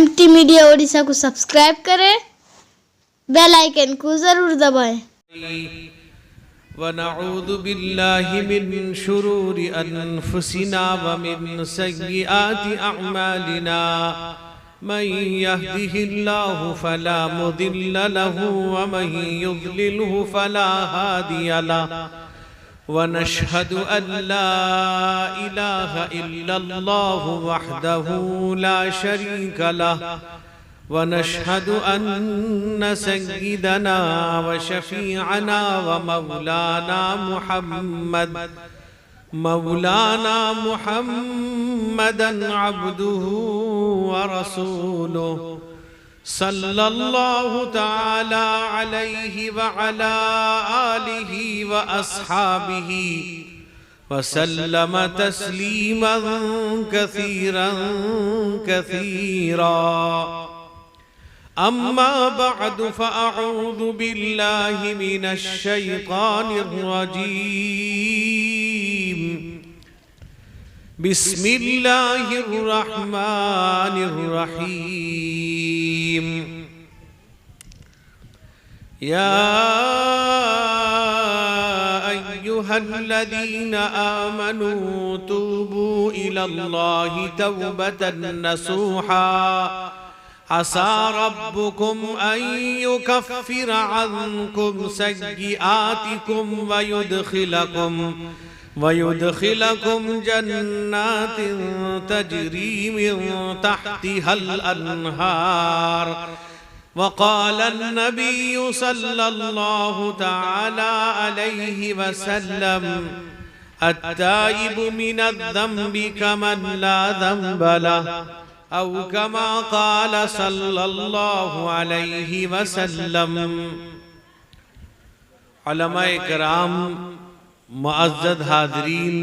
MT media Odisha को subscribe करें, bell icon को जरूर दबाएं। वनऊज़ु बिल्लाहि मिन शुरूरि अनफुसिना व मिन सय्यिआति अअमालिना मन यहदिहिल्लाहु फला मुदिल्ल लहु व मन युद्लिलहु फला हादिय लहु वनशहदु अल्ला इलाहा इल्लल्लाहु वहदहु ला शरीका लहु वनशहदु अन्न सय्यिदना व शफीअना व मौलाना मुहम्मदन अब्दुहु व रसूलुहु सल्लल्लाहु तआला अलैहि व अला आलिहि व अस्हाबिहि व सल्लम तस्लीमन कसीरन कसीरा। अम्मा बअदु फअऊज़ु बिल्लाहि मिनश शैतानिर रजीम। बिस्मिल्लाहिर रहमानिर रहीम। या अय्युहल्लज़ीना आमनू तूबू इलल्लाहि तौबतन नसूहा असा रब्बुकुम अन युकफ्फिर अन्कुम सय्यिआतिकुम वयुदखिलकुम जन्नातिन तजरी मिन तहतिहल अन्हार। वक़ाल अन्नबिय्यु सल्लल्लाहु तआला अलैहि वसल्लम अत्ताइबु मिनज़्ज़ंबि कमन ला ज़ंब लहु औ कमा क़ाल सल्लल्लाहु अलैहि वसल्लम। उलमाए किराम, मुअज़्ज़ज़ हाज़रीन,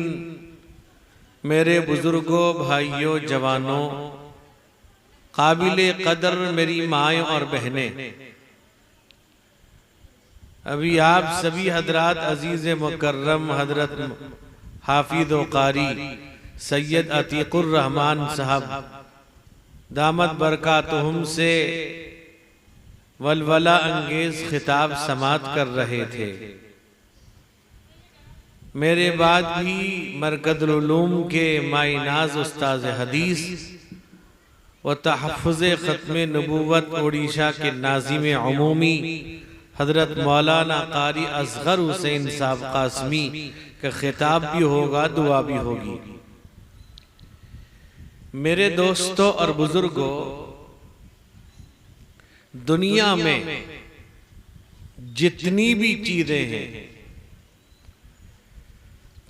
मेरे बुजुर्गों, भाइयों, जवानों, काबिले कदर मेरी माएँ और बहनें, अभी आप सभी हजरात अजीज़ मुकर्रम हजरत हाफिज़ व कारी सैयद अतीकुर रहमान साहब दामत बरकातुहुम से वलवला अंगेज खिताब समात कर रहे थे। मेरे बाद भी मरकज़ुल उलूम के माइनाज उस्ताद हदीस व तहफ़्फ़ुज़े ख़त्मे नबूवत ओडिशा के नाज़िम अमूमी हज़रत मौलाना कारी असग़र हुसैन साहब क़ासमी का खिताब भी होगा, दुआ भी होगी। मेरे दोस्तों और बुजुर्गों, दुनिया में जितनी भी चीजें हैं,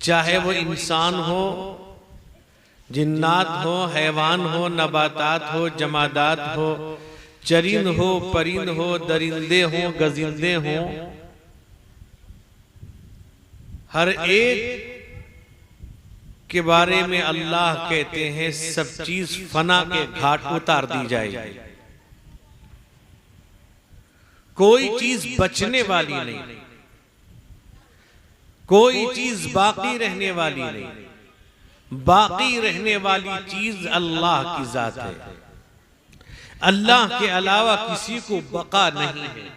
चाहे वो इंसान हो, जिन्नात हो, हैवान हो, नबातात हो, जमादात हो, चरिंद हो, परिंद हो, दरिंदे हो, गजिंदे हो, हर एक के बारे में अल्लाह कहते हैं सब चीज फना के घाट उतार दी जाए, कोई चीज बचने वाली नहीं, कोई चीज बाकी रहने वाली नहीं। बाकी रहने वाली चीज अल्लाह की जात है, अल्लाह के अलावा किसी को बका नहीं है।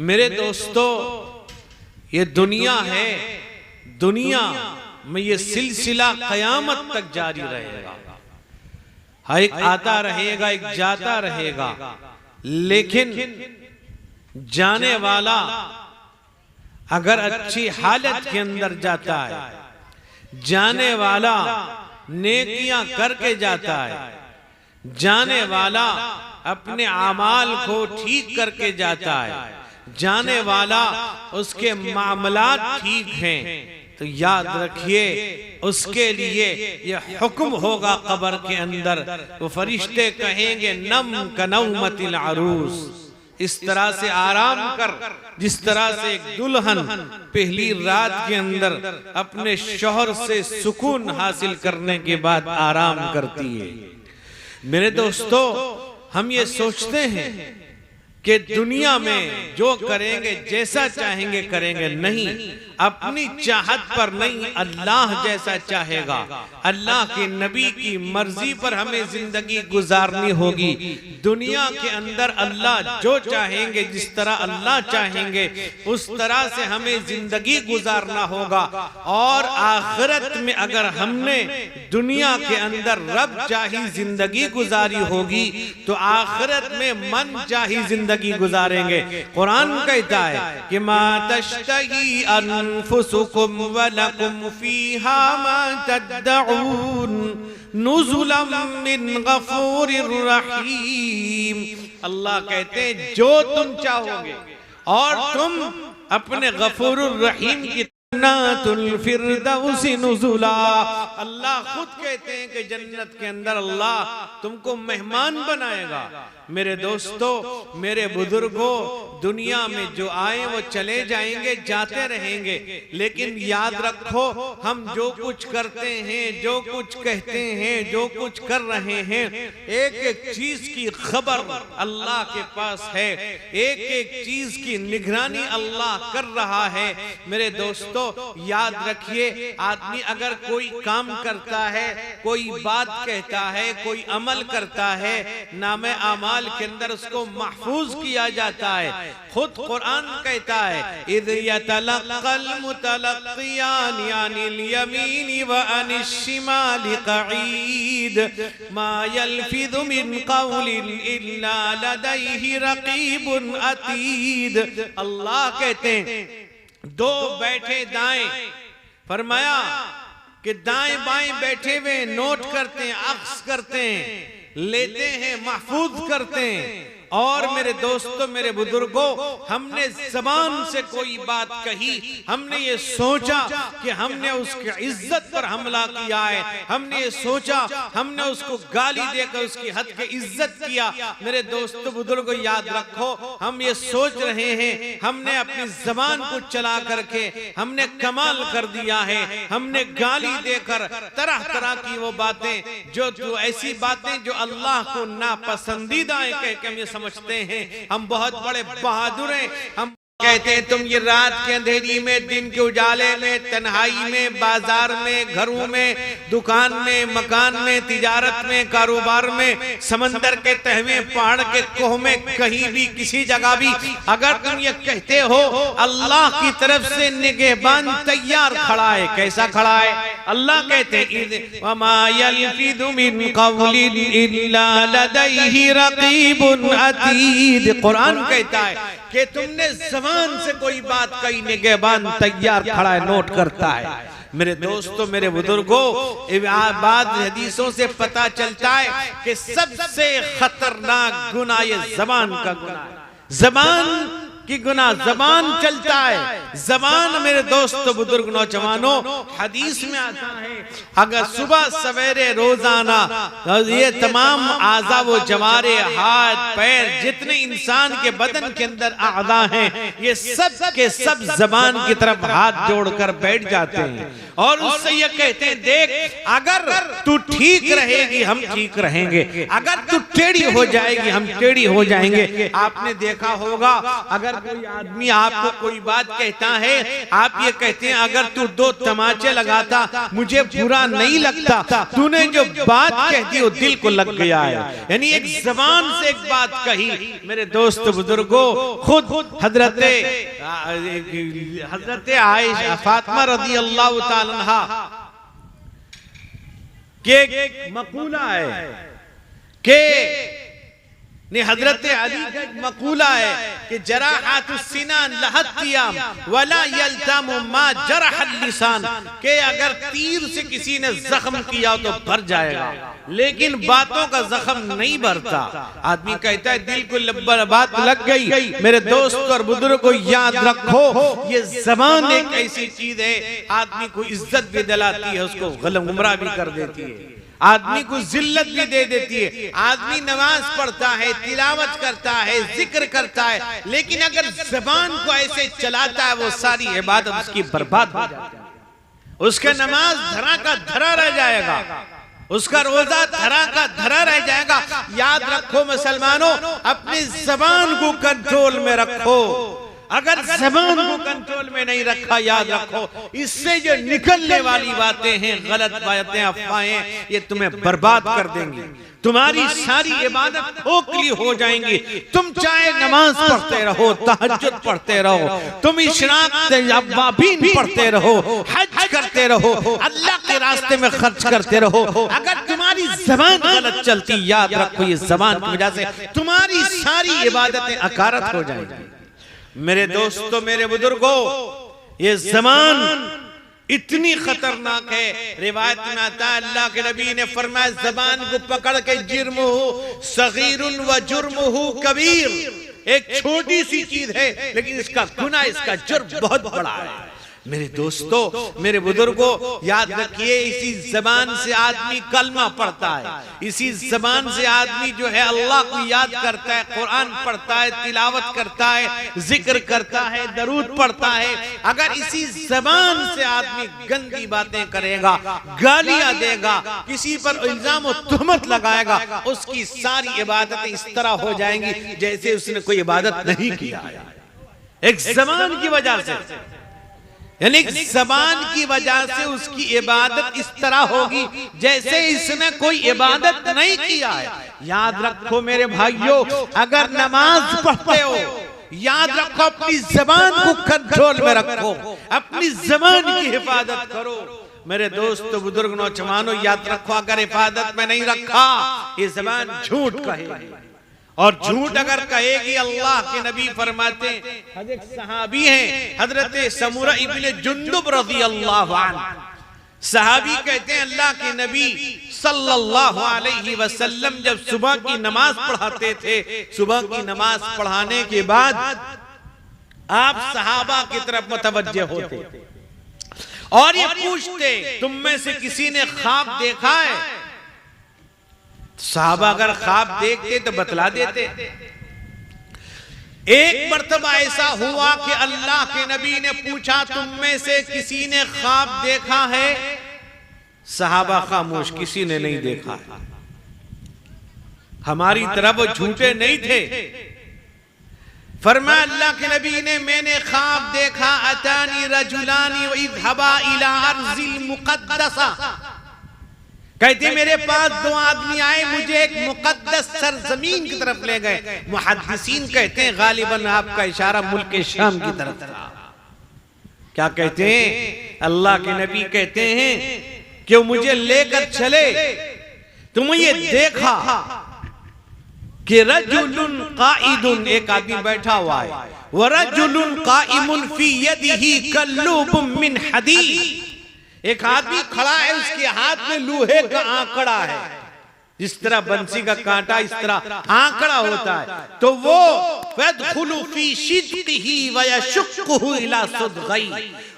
मेरे दोस्तों, ये दुनिया है, दुनिया में ये सिलसिला क़यामत तक जारी रहेगा। एक आता रहेगा, एक जाता रहेगा, लेकिन जाने वाला अगर अच्छी हालत के अंदर जाता है, जाने वाला नेकियां करके जाता है, जाने वाला अपने आमाल को ठीक करके जाता है, जाने वाला उसके मामलात ठीक हैं, तो याद रखिए उसके लिए यह हुक्म होगा कब्र के अंदर, वो फरिश्ते कहेंगे नम कनौमतिल अरूस, इस तरह से आराम कर जिस तरह से एक दुल्हन पहली रात के अंदर अपने शौहर से सुकून हासिल करने के बाद आराम करती है। मेरे दोस्तों, हम ये सोचते हैं कि दुनिया में जो करेंगे जैसा चाहेंगे करेंगे, नहीं, अपनी चाहत पर नहीं, अल्लाह जैसा चाहेगा, अल्लाह के नबी की मर्जी पर हमें जिंदगी गुजारनी होगी। दुनिया के अंदर अल्लाह जो चाहेंगे, जिस तरह अल्लाह चाहेंगे उस तरह से हमें जिंदगी गुजारना होगा। और आखिरत में अगर हमने दुनिया के अंदर रब चाही जिंदगी गुजारी होगी तो आखिरत में मन चाही जिंदगी गुजारेंगे। कुरान कहता है कि मा तश्तही अनफुसुकुम व लकुम फीहा मा तदऊन नुज़ुलम मिन गफूरिर रहीम। अल्लाह कहते हैं जो तुम चाहोगे और तुम अपने गफूरुर रहीम की जन्नतुल फिरदौसी नुज़ुला। अल्लाह खुद कहते हैं कि जन्नत के अंदर अल्लाह तुमको मेहमान बनाएगा। मेरे दोस्तों, मेरे बुजुर्गों, दुनिया में जो आए वो चले जाएंगे, जाते रहेंगे, लेकिन याद रखो हम जो कुछ करते हैं, जो कुछ कहते हैं, जो कुछ कर रहे हैं, एक एक चीज की खबर अल्लाह के पास है, एक एक चीज की निगरानी अल्लाह कर रहा है। मेरे दोस्तों याद रखिए, आदमी अगर कोई काम करता है, कोई बात कहता है, कोई अमल करता है, नामे आमाल के अंदर उसको महफूज किया जाता है। खुद कुरान कहता है इज़ यतलक़ल मुतलक़ियान अनिल यमीनी व अनिश शिमाली क़ईद मा यल्फ़िज़ु मिन क़ौलिन इल्ला लदैहि रक़ीबुन अतीद। अल्लाह कहते हैं दो बैठे दाएं, फरमाया कि दाएं बाएं बैठे हुए नोट करते हैं, अक्स करते हैं, लेते हैं, महफूज करते हैं। और मेरे दोस्तों, मेरे बुजुर्गों, हमने जबान से कोई बात कही, हमने ये सोचा कि हमने उसकी इज्जत पर हमला किया है, हमने ये सोचा हमने उसको गाली देकर उसकी हद की इज्जत किया। मेरे दोस्तों बुजुर्गों याद रखो, हम ये सोच रहे हैं हमने अपनी जबान को चला करके हमने कमाल कर दिया है, हमने गाली देकर तरह तरह की वो बातें जो ऐसी बातें जो अल्लाह को नापसंदीदा है कह के हम ये समझते हैं हम बहुत बड़े बहादुर हैं। हम कहते हैं तुम ये रात के अंधेरी में, दिन के उजाले में, तन्हाई में, बाजार में, घरों में, दुकान में, मकान में, तिजारत में, कारोबार में, समंदर के तहवे, पहाड़ के कोह में, कहीं भी किसी जगह भी अगर तुम ये कहते हो अल्लाह की तरफ से निगहबान तैयार खड़ा है। कैसा खड़ा है? अल्लाह कहते हैं वमा यल्फिज़ु मिन क़ौलिन इल्ला लदैहि रक़ीबुन अतीद। कुरान कहता है कि तुमने जबान से कोई बात कही, निगहबान तैयार खड़ा है, नोट करता है। मेरे दोस्तों, मेरे बुजुर्गों, बाद हदीसों से पता चलता है कि सबसे खतरनाक गुनाह ये जबान का गुनाह है। जबान की गुनाह, जबान चलता है। जबान मेरे दोस्तों, बुजुर्ग, नौजवानों, हदीस में आता है अगर सुबह सवेरे रोजाना ये तमाम आज़ा वो जवारे, हाथ पैर, जितने इंसान के बदन के अंदर आज़ा हैं, ये सब के सब जबान की तरफ हाथ जोड़कर बैठ जाते हैं और उससे ये कहते हैं देख अगर तू ठीक रहेगी हम ठीक रहेंगे, अगर तू टेढ़ी हो जाएगी हम टेढ़ी हो जाएंगे। आपने देखा होगा अगर कोई आदमी आपको कोई बात कहता है, आप ये कहते हैं अगर तू दो तमाचे लगाता मुझे बुरा नहीं लगता, तूने जो बात कह दी वो दिल को लग गया है। यानी एक जबान से एक बात कही। मेरे दोस्त बुजुर्गों, खुद हजरत आयशा फातिमा रज़ी अल्लाह ताला अन्हा के मकूला है कि हजरत अली का एक मकूला है कि जराहतुस्सिनान लहत्तियाम वला यल्तमु मा जरहल लिसान, के अगर तीर से किसी ने जख्म किया तो भर जाएगा, लेकिन बातों का जख्म नहीं भरता। आदमी कहता है दिल को बात लग गई। मेरे दोस्त और बुजुर्ग को याद रखो, ये जबान एक ऐसी चीज है आदमी को इज्जत भी दिलाती है, उसको गलत गुमराह भी कर देती है, आदमी को जिल्लत भी दे देती है। आदमी नमाज पढ़ता है, तिलावत करता है, जिक्र करता है, लेकिन अगर जबान को ऐसे चलाता है वो सारी इबादत उसकी बर्बाद हो जाती है। उसका नमाज धरा का धरा रह जाएगा, उसका रोजा धरा का धरा रह जाएगा। याद रखो मुसलमानों, अपनी जबान को कंट्रोल में रखो, अगर ज़बान को कंट्रोल में नहीं रखा, याद रखो इससे जो निकलने वाली बातें हैं, गलत बातें, अफवाहें, ये तुम्हें बर्बाद कर देंगी। तुम्हारी सारी इबादत खोखली हो जाएंगी। तुम चाहे नमाज पढ़ते रहो, तहज्जुद पढ़ते रहो, तुम इशराक अव्वाबीन पढ़ते रहो, हज करते रहो, अल्लाह के रास्ते में खर्च करते रहो, अगर तुम्हारी ज़बान गलत चलती, याद रखो ये ज़बान की वजह से तुम्हारी सारी इबादतें अकारत हो जाएंगी। मेरे दोस्तों, मेरे बुजुर्गों, ये ज़बान इतनी खतरनाक है। रिवायत में आता है अल्लाह के नबी ने फरमाया, ज़बान को पकड़ के जिर्मुहु सगीरुन व जुर्मुहु कबीर, एक छोटी सी चीज है लेकिन इसका गुनाह, इसका जुर्म बहुत बड़ा है। मेरे दोस्तों, मेरे बुजुर्गों, याद रखिए इसी ज़बान से आदमी कलमा पढ़ता है, इसी ज़बान से आदमी जो है अल्लाह को याद करता है, कुरान पढ़ता है, तिलावत करता है, जिक्र करता है, दरूद पढ़ता है। अगर इसी ज़बान से आदमी गंदी बातें करेगा, गालियां देगा, किसी पर इल्जाम और तुहमत लगाएगा, उसकी सारी इबादतें इस तरह हो जाएंगी जैसे उसने कोई इबादत नहीं किया है। एक ज़बान की वजह से, यानी ज़बान की वजह से उसकी इबादत इस तरह होगी जैसे इसने कोई इबादत नहीं किया है। याद रखो मेरे भाइयों, अगर नमाज पढ़ते हो, याद रखो अपनी ज़बान को कंट्रोल में रखो, अपनी ज़बान की हिफाजत करो। मेरे दोस्त, बुजुर्ग, नौजवानों, याद रखो अगर हिफाजत में नहीं रखा, ये ज़बान झूठ कहेगी, और झूठ अगर कहेगी, अल्लाह के नबी फरमाते हैं, एक सहाबी हैं हजरत समुरा इब्ने जुंदुब रज़ी अल्लाहु अन्हु, सहाबी कहते हैं अल्लाह के नबी सल्लल्लाहु अलैहि वसल्लम जब सुबह की नमाज पढ़ाते थे, सुबह की नमाज पढ़ाने के बाद आप सहाबा की तरफ मुतवज्जे होते और ये पूछते, तुम में से किसी ने ख्वाब देखा है? साहबा अगर ख्वाब देखते तो बतला देते। एक मर्तबा ऐसा हुआ कि अल्लाह के नबी ने पूछा, तुम में से किसी ने ख्वाब देखा है? साहबा खामोश, किसी ने नहीं देखा है। हमारी तरफ वो झूठे नहीं थे। फरमाया अल्लाह के नबी ने, मैंने ख्वाब देखा, अतानी रजुलानी व इज़हबा इला अर्ज़िल मुक़द्दसा, कहते मेरे पास दो आदमी आए, मुझे एक मुकद्दस सरजमीन की तरफ ले गए। मुहद्दिसीन कहते हैं गालिबन आपका इशारा मुल्क शाम की तरफ था। क्या कहते हैं? अल्लाह के नबी कहते हैं कि वो मुझे लेकर चले तो मुझे देखा कि रजुलुन काइदुन, एक आदमी बैठा हुआ है, व रजुलुन काइमुन फी यदिही कल्लुबुम मिन हदीद, एक आदमी खड़ा है, उसके हाथ में लोहे का आंकड़ा है, जिस तरह बंसी का कांटा इस तरह आंकड़ा होता है, तो वो फदखुलु फी शिद्दिही व यशुक्कुहु इला सुदगई,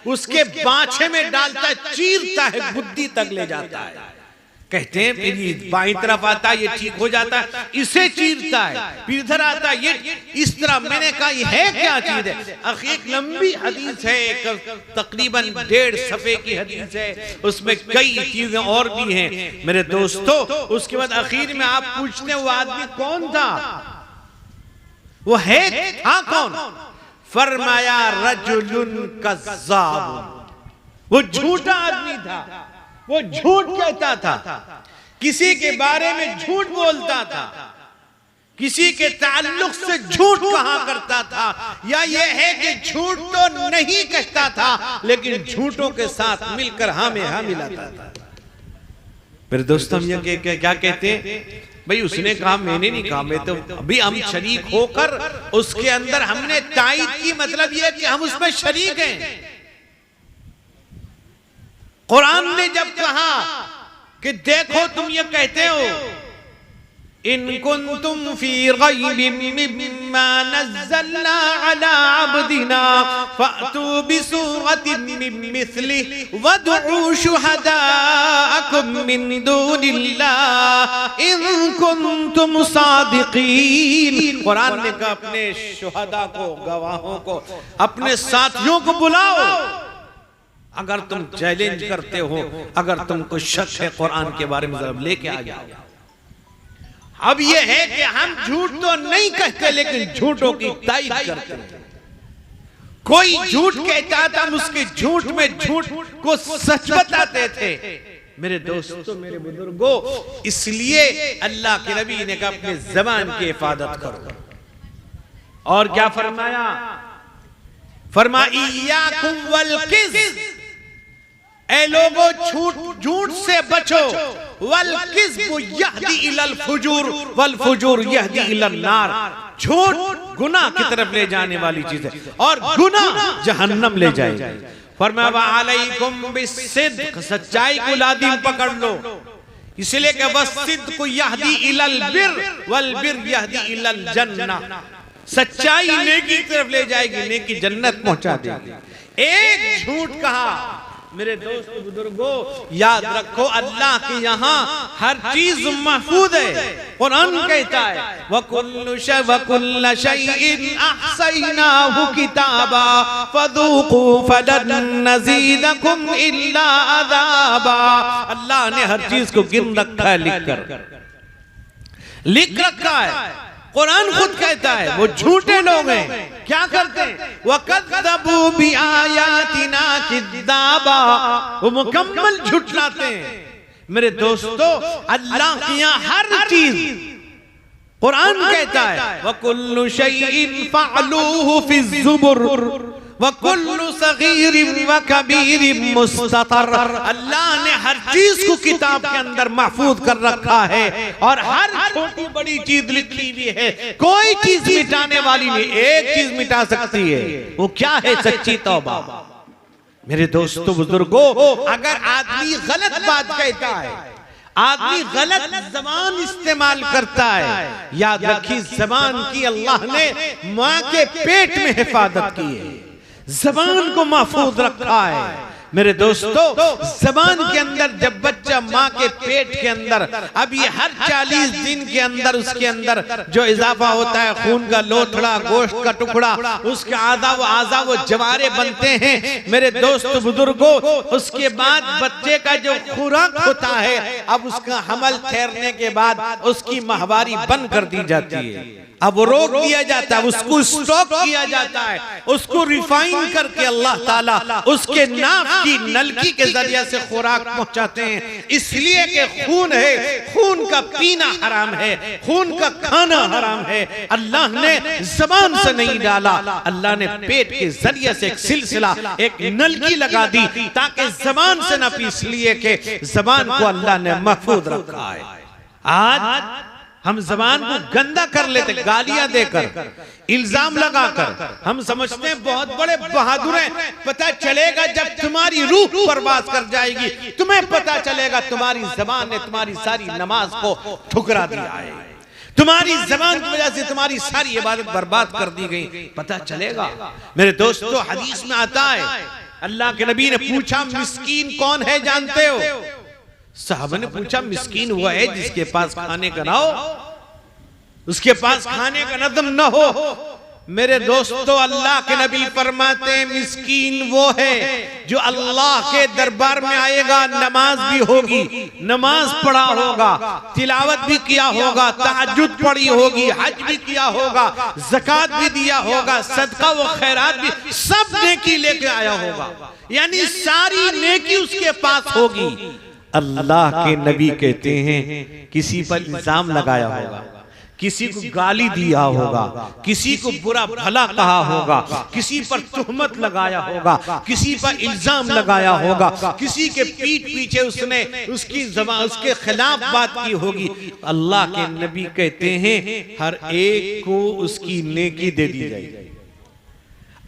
उसके बाछे में डालता है, चीरता है, बुद्धि तक ले जाता है। कहते हैं फिर बाईं तरफ आता है, ये ठीक हो जाता है, इसे चीरता है, फिर इधर आता है, ये इस तरह। मैंने कहा ये है क्या चीज है? एक लंबी हदीस है, तकरीबन 1.5 सफ़े की हदीस है, उसमें कई चीजें और भी हैं मेरे दोस्तों। उसके बाद आखिर में आप पूछते हैं वो आदमी कौन था? वो है था कौन? फरमाया रजुलुन कज़्ज़ाब, वो झूठा आदमी था, वो झूठ कहता था, किसी के बारे में झूठ बोलता था, किसी के ताल्लुक से झूठ कहा करता था, या ये है कि झूठ तो नहीं कहता था लेकिन झूठों के साथ मिलकर हाँ में हाँ मिलाता था। मेरे दोस्तों, हम ये क्या कहते हैं? भाई उसने कहा, मैंने नहीं कहा, मैं तो अभी हम शरीक होकर उसके अंदर हमने तायद की, मतलब ये कि हम उसमें शरीक हैं। कुरान ने जब कहा कि देखो तुम ये कहते हो, इन कुंतुम फी गैबिम मिम्मा नज़्ज़लना अला अब्दिना फ़अतू बिसूरतिन मिन मिस्लिहि वदऊ शुहदाअकुम मिन दूनिल्लाह इन कुंतुम सादिकीन। कुरान ने कहा अपने शुहदा को, गवाहों को, अपने साथियों को बुलाओ अगर तुम चैलेंज करते हो, अगर तुमको शक है कुरान के बारे में, जरा लेके आ जाओ। अब ये है कि हम झूठ तो नहीं कहते लेकिन झूठों की तायद करते हैं। कोई झूठ कहता था, हम उसके झूठ में झूठ को सच बताते थे। मेरे दोस्तों, मेरे बुजुर्गों, इसलिए अल्लाह के नबी ने कहा अपने ज़बान की हिफाजत करो। और क्या फरमाया? फरमाया इय्याकुम वल किज़्ब, ऐ लोगों झूठ से बचो। वल किज़्बु यहदी इलल फुजूर वल फुजूर यहदी इलन नार, झूठ गुनाह की तरफ ले जाने वाली चीज है और गुनाह जहन्नम ले जाएगा। फरमाया व अलैकुम बिस्सिद्क़, सच्चाई को लाजिम पकड़ लो। इसलिए कि वस्सिद्क़ु यहदी इलल बिर वल बिर यहदी इलल जन्नह, सच्चाई नेकी की तरफ ले जाएगी, नेकी जन्नत पहुंचा देगी। एक झूठ कहा। मेरे दोस्त बुजुर्गों, याद रखो अल्लाह के यहाँ हर चीज महफूज है। कुरान कहता है वकुल्लु शैइन अहसैनाहु किताबा फदूकू फलन नज़ीदकुम इल्ला अज़ाबा। अल्लाह ने हर चीज को गिन रखा है, लिख रखा है। कुरान खुद कहता है वो झूठे लोग हैं, क्या करते हैं? वकज़्ज़बू बिआयातिना किज़्ज़ाबा, वो मुकम्मल झुठलाते हैं। मेरे दोस्तों, अल्लाह की यहाँ हर चीज, कुरान कहता है वकुल्लु शैइन फ़अलूहु फ़िज़्ज़ुबुर वकुल्लु सगीरिन व कबीरिन मुस्ततर। अल्लाह ने हर चीज को किताब के अंदर महफूज कर रखा है और हर छोटी बड़ी चीज लिखी हुई है। कोई चीज मिटाने वाली नहीं, एक चीज मिटा सकती है, वो क्या है? सच्ची तौबा। मेरे दोस्तों बुजुर्गों, अगर आदमी गलत बात कहता है, आदमी गलत जबान इस्तेमाल करता है, याद रखिए जबान की अल्लाह ने माँ के पेट में हिफाजत की है, जबान को महफूज रखा है। मेरे दोस्तों, जबान के अंदर जब बच्चा माँ के पेट के अंदर, अब ये हर 40 दिन के अंदर उसके अंदर जो इजाफा होता है, खून का लोथड़ा, गोश्त का टुकड़ा, उसके आज़ा वो जवारे बनते हैं। मेरे दोस्त बुजुर्गों, उसके बाद बच्चे का जो खुराक होता है, अब उसका हमल ठहरने के बाद उसकी माहवारी बंद कर दी जाती है, अब वो रोक दिया जाता है, उसको स्टॉक किया जाता है, उसको रिफाइन करके अल्लाह ताला उसके नाक की नलकी के जरिए से खुराक पहुंचाते हैं। इसलिए कि खून है, खून का पीना हराम है, खून का खाना हराम है। अल्लाह ने जबान से नहीं डाला, अल्लाह ने पेट के जरिए से एक सिलसिला, एक नलकी लगा दी ताकि जबान से न पी, इसलिए कि जबान को अल्लाह ने महफूज रखा है। आज हम जबान को गंदा कर लेते, गालियां देकर, इल्जाम लगाकर। हम समझते हैं बहुत बड़े बहादुर हैं। पता चलेगा जब तुम्हारी रूह बर्बाद कर जाएगी, तुम्हें पता चलेगा तुम्हारी जबान ने तुम्हारी सारी नमाज को ठुकरा दिया है, तुम्हारी जबान की वजह से तुम्हारी सारी इबादत बर्बाद कर दी गई, पता चलेगा। मेरे दोस्तों, हदीस में आता है, अल्लाह के नबी ने पूछा मिस्कीन कौन है जानते हो? साहबा ने पूछा मिस्कीन वो है जिसके पास खाने का ना हो, उसके पास खाने का नदम न हो। मेरे दोस्तों, अल्लाह के नबी फरमाते हैं मिस्कीन वो है जो अल्लाह के दरबार में आएगा, नमाज भी होगी, नमाज पढ़ा होगा, तिलावत भी किया होगा, तहज्जुद पढ़ी होगी, हज भी किया होगा, ज़कात भी दिया होगा, सदका व खैरात भी सब नेकी लेके आया होगा, यानी सारी नेकी उसके पास होगी। अल्लाह के नबी कहते हैं किसी पर इल्जाम लगाया होगा, किसी को गाली दिया होगा, किसी को बुरा भला कहा होगा, किसी पर तुहमत लगाया होगा, किसी पर इल्जाम लगाया होगा, किसी के पीठ पीछे उसने उसकी ज़बान उसके खिलाफ बात की होगी, अल्लाह के नबी कहते हैं हर एक को उसकी नेकी दे दी जाएगी।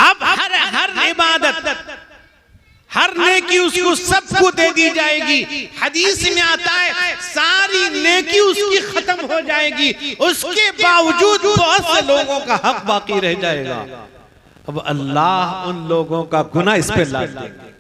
अब हर इबादत, हर नेकी उसको सबको दे दी जाएगी। हदीस में आता है सारी नेकी उसकी खत्म हो जाएगी, उसके बावजूद बहुत से लोगों का हक बाकी रह जाएगा। अब अल्लाह उन लोगों का गुनाह इस पे लाद देंगे।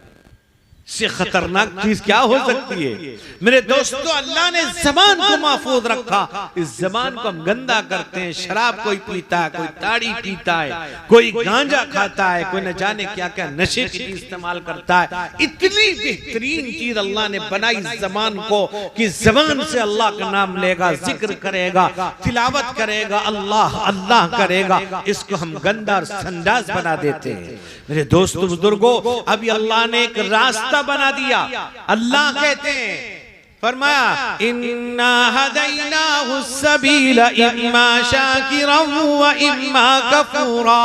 से खतरनाक चीज क्या हो सकती है? मेरे दोस्तों, अल्लाह ने जबान को महफूज रखा। इस जबान को हम गंदा करते हैं। शराब कोई पीता है, कोई ताड़ी पीता है, कोई गांजा खाता है, कोई न जाने क्या क्या नशे की इस्तेमाल करता है। इतनी बेहतरीन चीज अल्लाह ने बनाई जबान को कि जबान से अल्लाह का नाम लेगा, जिक्र करेगा, तिलावत करेगा, अल्लाह अल्लाह करेगा। इसको हम गंदा और संडास बना देते हैं। मेरे दोस्तों बुजुर्गों, अभी अल्लाह ने एक रास्ता बना दिया। अल्लाह कहते हैं, फरमाया इन्ना हदैनाहु सबीला इम्मा शाकिरन व इम्मा कफूरा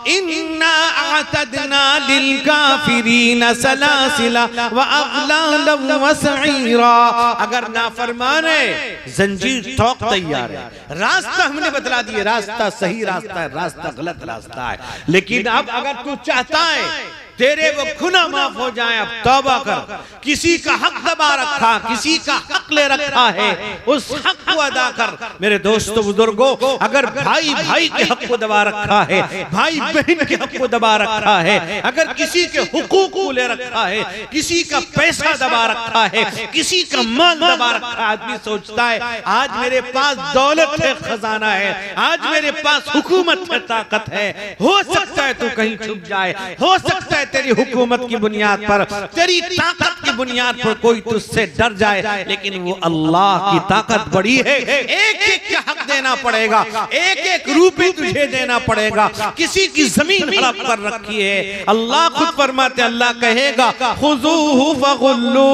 इन्ना अअतदना लिल काफिरीन सलासिला व अगलालन व सईरा। अगर नाफरमान है, जंजीर तोक तैयार है। रास्ता हमने बतला दिया, रास्ता सही रास्ता है, रास्ता गलत रास्ता है। लेकिन अब अगर तू चाहता है तेरे वो गुनाह माफ हो जाए, अब तौबा कर। किसी का हक दबा रखा, किसी का हक ले रखा है, उस हक को अदा कर। मेरे दोस्तों बुजुर्गों, अगर भाई भाई के हक को दबा रखा है, भाई बहन के हक को दबा रखा है, अगर किसी के हुकूक को ले रखा है, किसी का पैसा दबा रखा है, किसी का माल दबा रखा है, आदमी सोचता है आज मेरे पास दौलत है, खजाना है, आज मेरे पास हुकूमत है, ताकत है, हो सकता है तू कहीं छुप जाए, हो सकता है तेरी हुकूमत की बुनियाद पर, तेरी ताकत की बुनियाद पर कोई तुझसे डर जाए। लेकिन वो अल्लाह की ताकत बड़ी है। एक एक का हक देना पड़ेगा, एक एक रुपए तुझे देना पड़ेगा। किसी की जमीन हड़प कर रखी है, अल्लाह खुद फरमाते, अल्लाह कहेगा खुज़ूहु फगुल्लू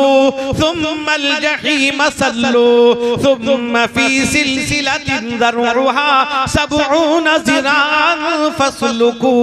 सुम्मल जहीम सल्लू सुम्मा फी सिलसिलतिन ज़रउहा सबऊना ज़िराअन फस्लुकू।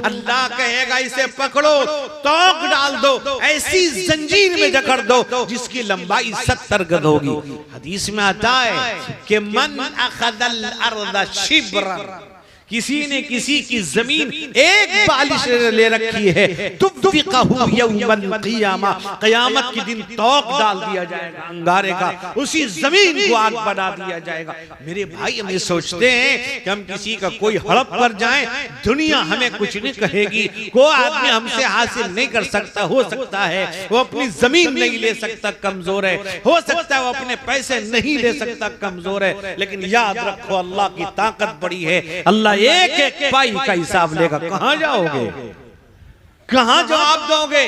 अल्लाह कहेगा इसे पकड़ो, तोक डाल दो, ऐसी जंजीर में जकड़ दो जिसकी लंबाई 70 गज होगी। हदीस में आता है कि मन अखदल अर्द शिब्रन, किसी ने किसी की जमीन एक बालिश ले रखी है, तुफ़िक़हु यौमल क़ियामा, क़यामत के दिन तोक डाल दिया जाएगा अंगारे का, उसी जमीन को आग बना दिया जाएगा। मेरे भाई, हम ये सोचते हैं कि हम किसी का कोई हड़प कर जाएं, दुनिया हमें कुछ नहीं कहेगी, कोई आदमी हमसे हासिल नहीं कर सकता। हो सकता है वो अपनी जमीन नहीं ले सकता, कमजोर है, हो सकता है वो अपने पैसे नहीं ले सकता, कमजोर है, लेकिन याद रखो अल्लाह की ताकत बड़ी है। अल्लाह एक एक पाई का हिसाब लेगा। कहां जाओगे, कहां जवाब दोगे?